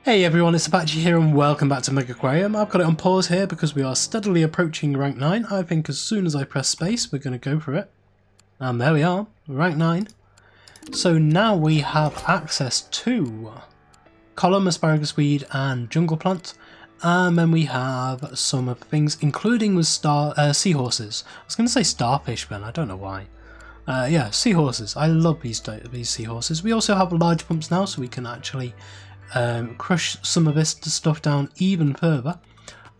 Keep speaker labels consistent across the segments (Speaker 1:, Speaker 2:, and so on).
Speaker 1: Hey everyone, it's Apache here and welcome back to Megaquarium. I've got it on pause here because we are steadily approaching rank 9. I think as soon as I press space we're going to go for it. And there we are, rank 9. So now we have access to column, asparagus weed and jungle plant. And then we have some of the things including with seahorses. I was going to say starfish then, I don't know why. Yeah, seahorses. I love these seahorses. We also have large pumps now so we can actually crush some of this stuff down even further.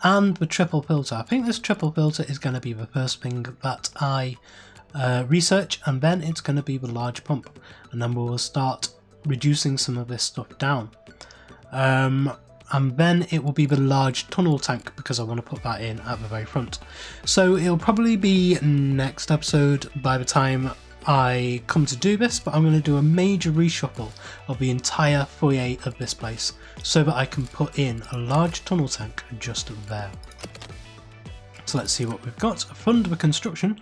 Speaker 1: And the triple filter. I think this triple filter is going to be the first thing that I research, and then it's going to be the large pump, and then we'll start reducing some of this stuff down. And then it will be the large tunnel tank because I want to put that in at the very front. So it'll probably be next episode by the time I come to do this, but I'm going to do a major reshuffle of the entire foyer of this place so that I can put in a large tunnel tank just there. So let's see what we've got. Fund the construction.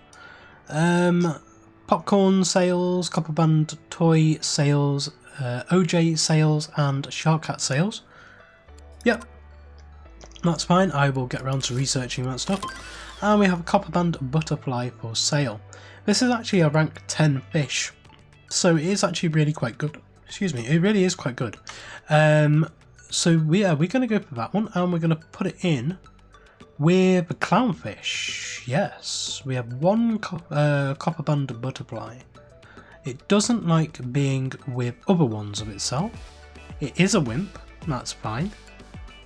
Speaker 1: Popcorn sales, copper band toy sales, OJ sales and shark cat sales. Yep, that's fine. I will get around to researching that stuff. And we have a copper band butterfly for sale. This is actually a rank 10 fish, so it is actually really quite good. Excuse me, it really is quite good. So we're going to go for that one, and we're going to put it in with the clownfish. Yes, we have one copper band butterfly. It doesn't like being with other ones of itself. It is a wimp, that's fine.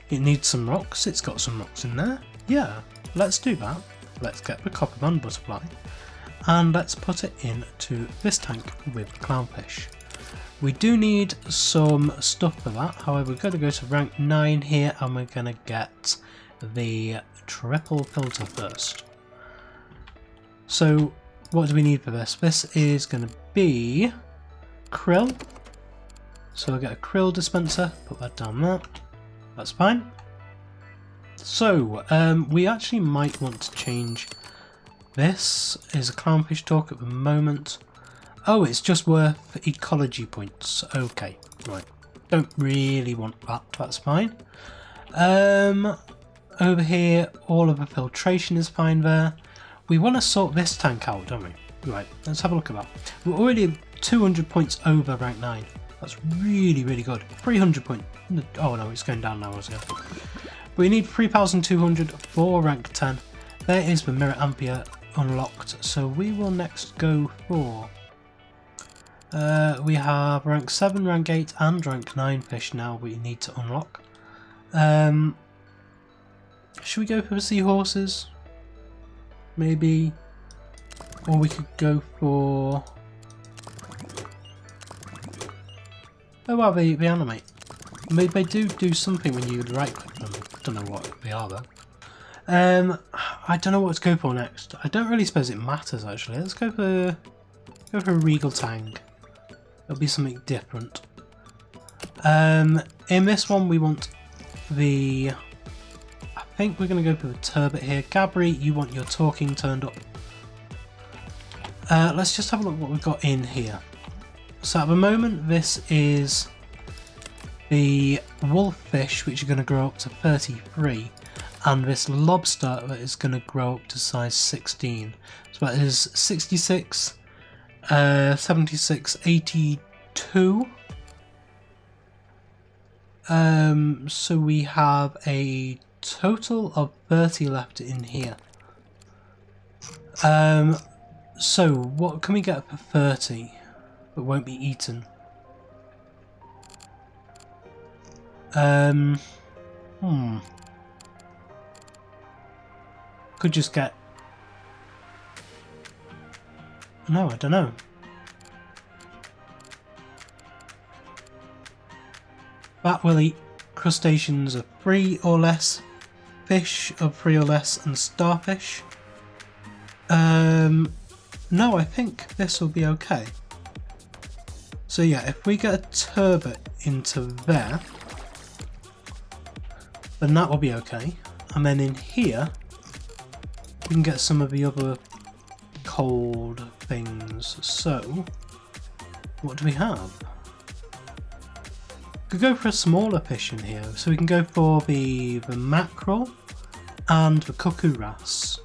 Speaker 1: It needs some rocks, it's got some rocks in there. Yeah, let's do that. Let's get the copper band butterfly. And let's put it into this tank with the clownfish. We do need some stuff for that, however we've got to go to rank 9 here and we're going to get the triple filter first. So what do we need for this? This is going to be krill. So we'll get a krill dispenser, put that down there, that's fine. So we actually might want to change. This is a clownfish talk at the moment. Oh, it's just worth ecology points. Okay, right. Don't really want that, that's fine. Over here, all of the filtration is fine there. We want to sort this tank out, don't we? Right, let's have a look at that. We're already 200 points over rank 9. That's really, really good. 300 points. Oh no, it's going down now. We need 3,200 for rank 10. There is the mirror ampere unlocked, so we will next go for we have rank 7, rank 8 and rank 9 fish now we need to unlock. Should we go for the seahorses? Maybe, or we could go for, oh wow, they animate. They do something when you right click them. Don't know what they are though. I don't know what to go for next. I don't really suppose it matters actually. Let's go for a regal tang. It'll be something different. In this one we want the, I think we're going to go for the turbot here. Gabri, you want your talking turned up. Let's just have a look what we've got in here. So at the moment this is the wolffish, which are going to grow up to 33. And this lobster that is going to grow up to size 16. So that is 66, 76, 82. So we have a total of 30 left in here. So what can we get for 30 that won't be eaten? Could just get, no, I don't know. That will eat crustaceans of 3 or less, fish of 3 or less, and starfish. No, I think this will be okay. So yeah, if we get a turbot into there, then that will be okay. And then in here, we can get some of the other cold things. So, what do we have? Could go for a smaller fish in here, so we can go for the mackerel and the cuckoo wrasse.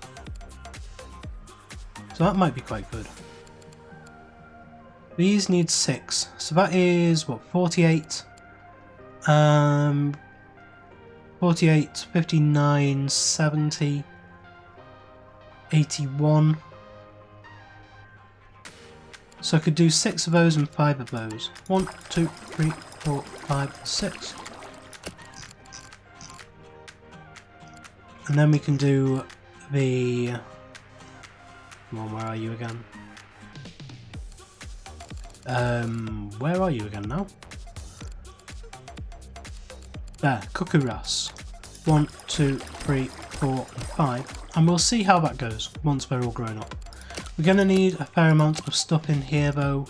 Speaker 1: So that might be quite good. These need 6, so that is what, 48? 48, 59, 70, 81. So I could do 6 of those and 5 of those. 1, 2, 3, 4, 5, 6. And then we can do the... Come on, where are you again? Where are you again now? There, cuckoo wrasse. 1, 2, 3, 4, and 5. And we'll see how that goes once they're all grown up. We're going to need a fair amount of stuff in here though.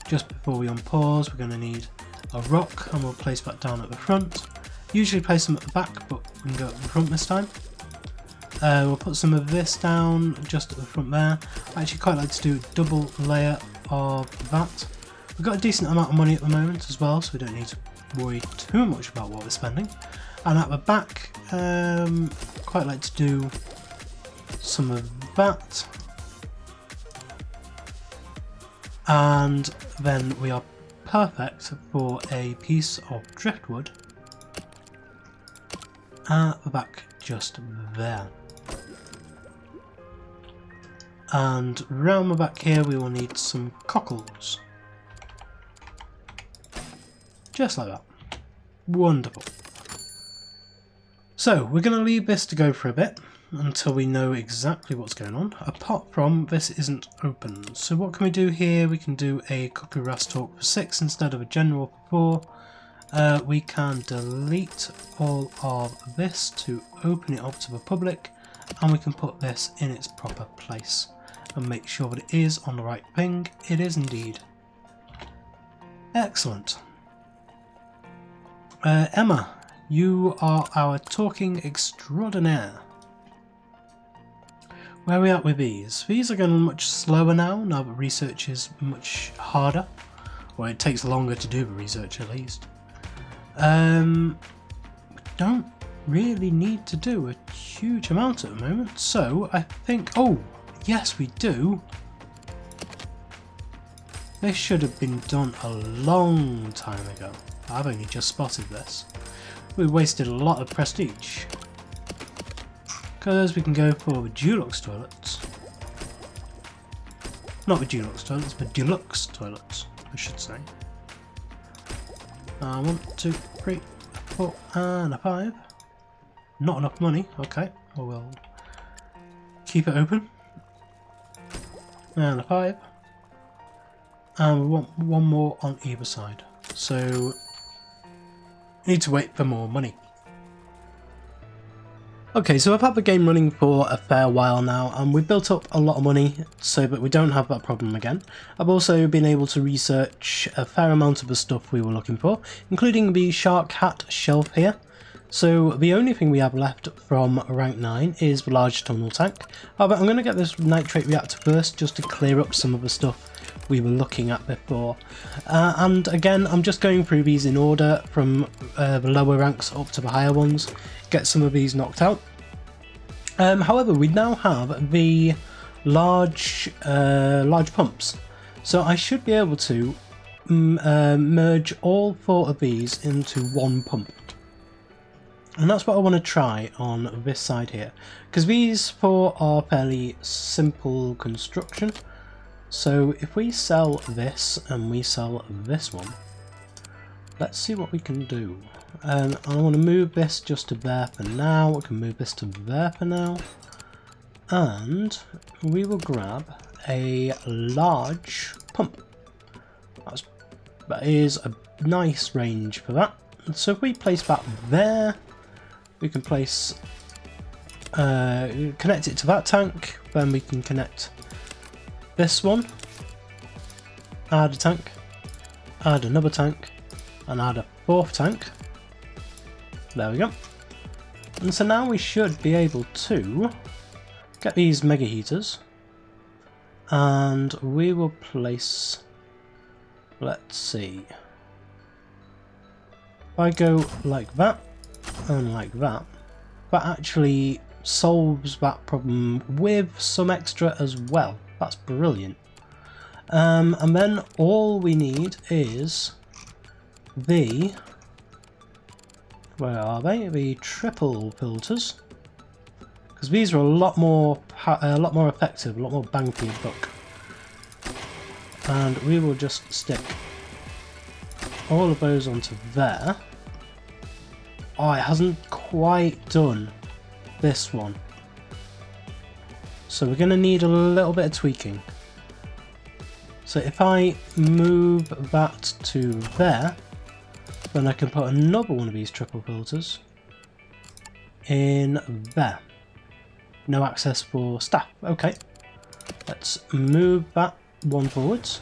Speaker 1: Just before we unpause, we're going to need a rock, and we'll place that down at the front. Usually place them at the back, but we can go at the front this time. We'll put some of this down just at the front there. I actually quite like to do a double layer of that. We've got a decent amount of money at the moment as well, so we don't need to worry too much about what we're spending. And at the back, quite like to do some of that. And then we are perfect for a piece of driftwood at the back just there. And round the back here we will need some cockles. Just like that. Wonderful. So we're going to leave this to go for a bit until we know exactly what's going on. Apart from this isn't open. So what can we do here? We can do a cuckoo wrasse talk for 6 instead of a general for 4. We can delete all of this to open it up to the public, and we can put this in its proper place and make sure that it is on the right thing. It is indeed. Excellent. Emma, you are our talking extraordinaire. Where are we at with these? These are going much slower now that research is much harder. Well, it takes longer to do the research at least. We don't really need to do a huge amount at the moment, so I think... Oh, yes we do! This should have been done a long time ago. I've only just spotted this. We wasted a lot of prestige. Because we can go for the Dulux toilets. Not the Dulux toilets, but Deluxe toilets, I should say. 1, 2, 3, 4, and a 5. Not enough money, okay. Well, we'll keep it open. And a 5. And we want one more on either side. So, need to wait for more money. Okay, so I've had the game running for a fair while now, and we've built up a lot of money so that we don't have that problem again. I've also been able to research a fair amount of the stuff we were looking for, including the shark hat shelf here. So the only thing we have left from rank 9 is the large tunnel tank. However, I'm going to get this nitrate reactor first just to clear up some of the stuff we were looking at before. And again, I'm just going through these in order from the lower ranks up to the higher ones. Get some of these knocked out. However, we now have the large pumps, so I should be able to merge all 4 of these into one pump, and that's what I want to try on this side here, because these 4 are fairly simple construction. So if we sell this and we sell this one, let's see what we can do. I want to move this just to there for now. We can move this to there for now. And we will grab a large pump. That is a nice range for that. So if we place that there, we can place, connect it to that tank. Then we can connect this one, add a tank, add another tank, and add a 4th tank. There we go. And so now we should be able to get these mega heaters, and we will place, let's see, if I go like that and like that, that actually solves that problem with some extra as well. That's brilliant. And then all we need is the, where are they? The triple filters, because these are a lot more effective, a lot more bang for your buck. And we will just stick all of those onto there. Oh, it hasn't quite done this one, so we're going to need a little bit of tweaking. So if I move that to there, then I can put another one of these triple filters in there. No access for staff. Okay, let's move that one forwards.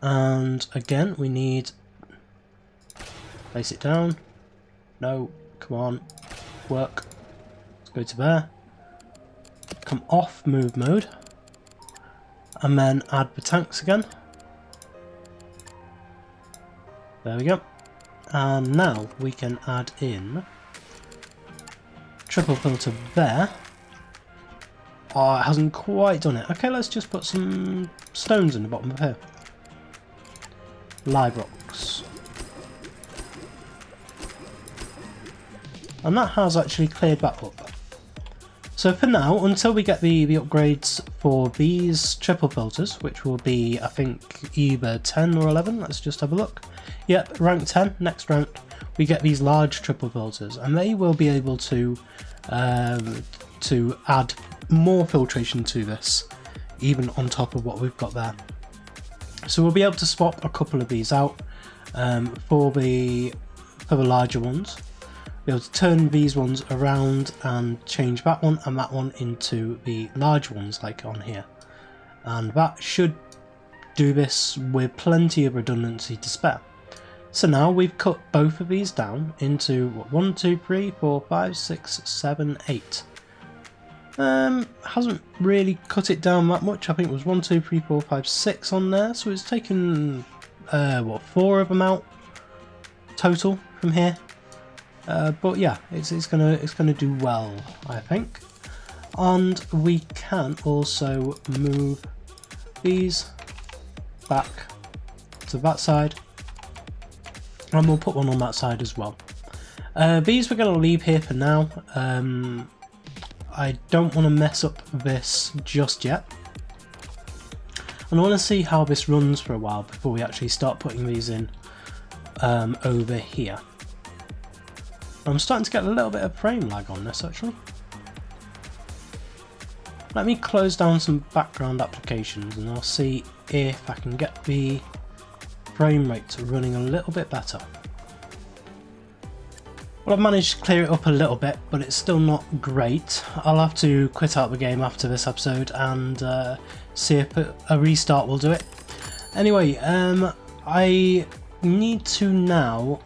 Speaker 1: And again, we need, place it down. No, come on, work. Let's go to there. Come off move mode. And then add the tanks again. There we go. And now we can add in triple filter there. Oh, it hasn't quite done it. Okay, let's just put some stones in the bottom of here. Live rocks. And that has actually cleared that up. So for now, until we get the upgrades for these triple filters, which will be, I think, either 10 or 11, let's just have a look. Yep, rank 10, next rank, we get these large triple filters, and they will be able to add more filtration to this, even on top of what we've got there. So we'll be able to swap a couple of these out for the larger ones. Be able to turn these ones around and change that one and that one into the large ones, like on here, and that should do this with plenty of redundancy to spare. So now we've cut both of these down into what, 1, 2, 3, 4, 5, 6, 7, 8. Hasn't really cut it down that much. I think it was 1, 2, 3, 4, 5, 6 on there, so it's taken what, 4 of them out total from here. But yeah, it's gonna do well, I think. And we can also move these back to that side, and we'll put one on that side as well. These we're going to leave here for now. I don't want to mess up this just yet, and I want to see how this runs for a while before we actually start putting these in over here. I'm starting to get a little bit of frame lag on this actually. Let me close down some background applications and I'll see if I can get the frame rate running a little bit better. Well, I've managed to clear it up a little bit, but it's still not great. I'll have to quit out the game after this episode and see if a restart will do it. Anyway, I need to now,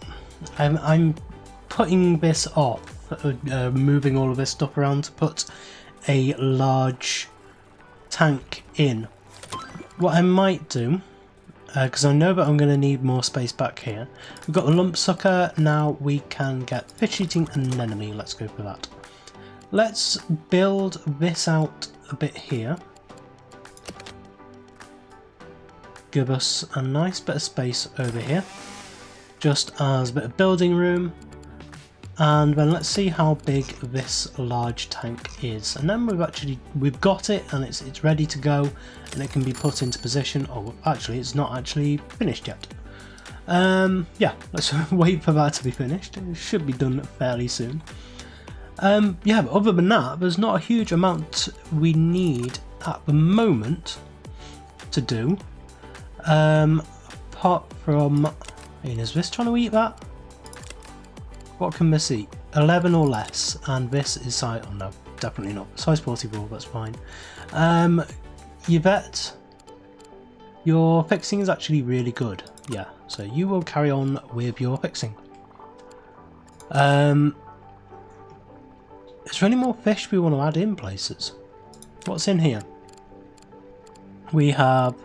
Speaker 1: I'm putting this off, moving all of this stuff around to put a large tank in. What I might do, because I know that I'm going to need more space back here. We've got the lump sucker, now we can get fish eating anemone, let's go for that. Let's build this out a bit here. Give us a nice bit of space over here, just as a bit of building room. And then let's see how big this large tank is, and then we've got it and it's ready to go and it can be put into position. Oh, actually it's not actually finished yet. Yeah, let's wait for that to be finished. It should be done fairly soon. Yeah, but other than that, there's not a huge amount we need at the moment to do. Apart from, is this trying to eat that? What can this eat? 11 or less, and this is size, oh no, definitely not. Size 44, that's fine. Yvette, your fixing is actually really good. Yeah, so you will carry on with your fixing. Is there any more fish we want to add in places? What's in here? We have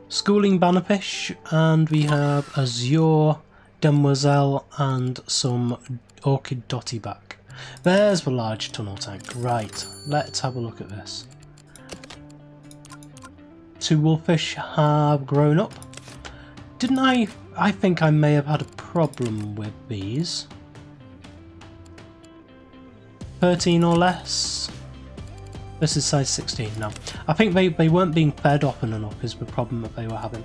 Speaker 1: schooling bannerfish, and we have azure demoiselle and some orchid dotty back. There's the large tunnel tank. Right, let's have a look at this. 2 wolfish have grown up. Didn't I think I may have had a problem with these. 13 or less. This is size 16 now. I think they weren't being fed often enough is the problem that they were having.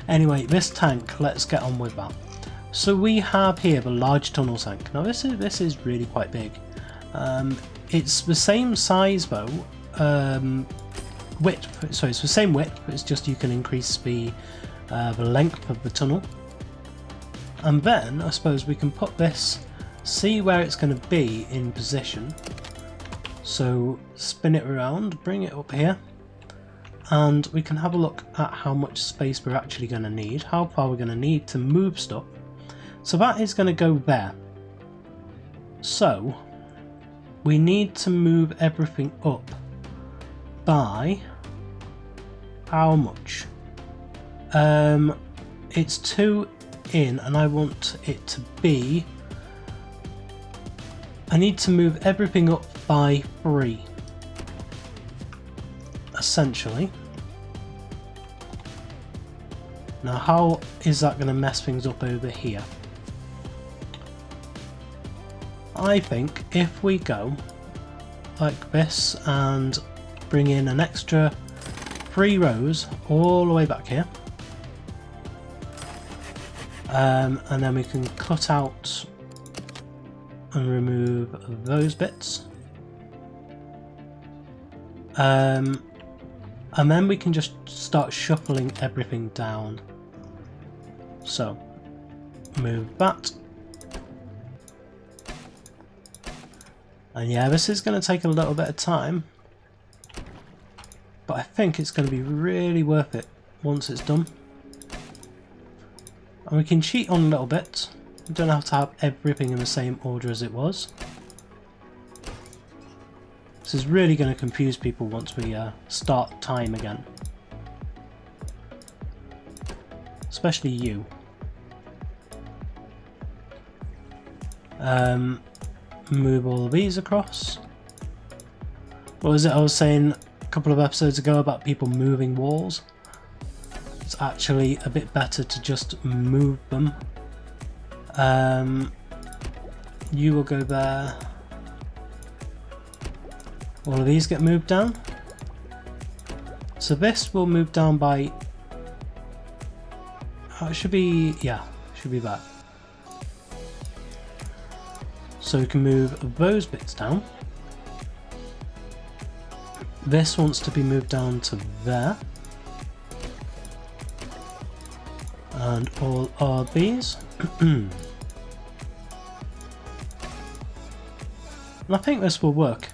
Speaker 1: Anyway, this tank, let's get on with that. So we have here the large tunnel tank. Now this is really quite big. It's the same size though, width. So it's the same width, but it's just you can increase the length of the tunnel. And then I suppose we can put this, see where it's going to be in position. So spin it around, bring it up here, and we can have a look at how much space we're actually going to need, how far we're going to need to move stuff. So that is going to go there. So we need to move everything up by how much? It's 2 in, and I want it to be, I need to move everything up by 3 essentially. Now how is that going to mess things up over here? I think if we go like this and bring in an extra 3 rows all the way back here, and then we can cut out and remove those bits, and then we can just start shuffling everything down. So move that, and yeah, this is going to take a little bit of time, but I think it's going to be really worth it once it's done. And we can cheat on a little bit. We don't have to have everything in the same order as it was. This is really going to confuse people once we start time again. Especially you. Move all of these across. What was it I was saying a couple of episodes ago about people moving walls? It's actually a bit better to just move them. You will go there. All of these get moved down. So this will move down by, it should be, yeah, should be that. So we can move those bits down. This wants to be moved down to there. And all of these. And I think this will work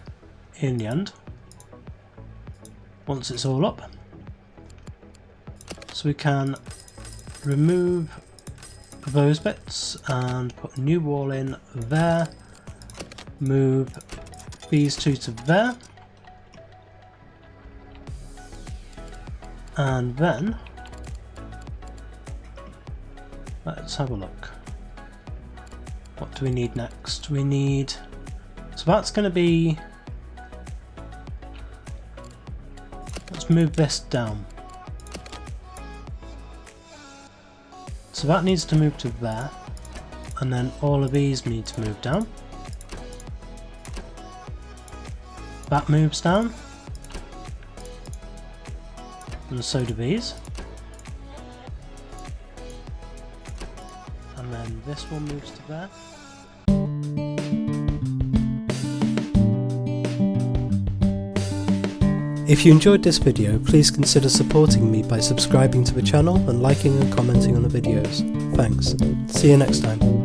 Speaker 1: in the end, once it's all up. So we can remove those bits and put a new wall in there, move these 2 to there, and then let's have a look. What do we need next? We need, so that's going to be, let's move this down. So that needs to move to there, and then all of these need to move down. That moves down, and so do these. And then this one moves to there. If you enjoyed this video, please consider supporting me by subscribing to the channel and liking and commenting on the videos. Thanks. See you next time.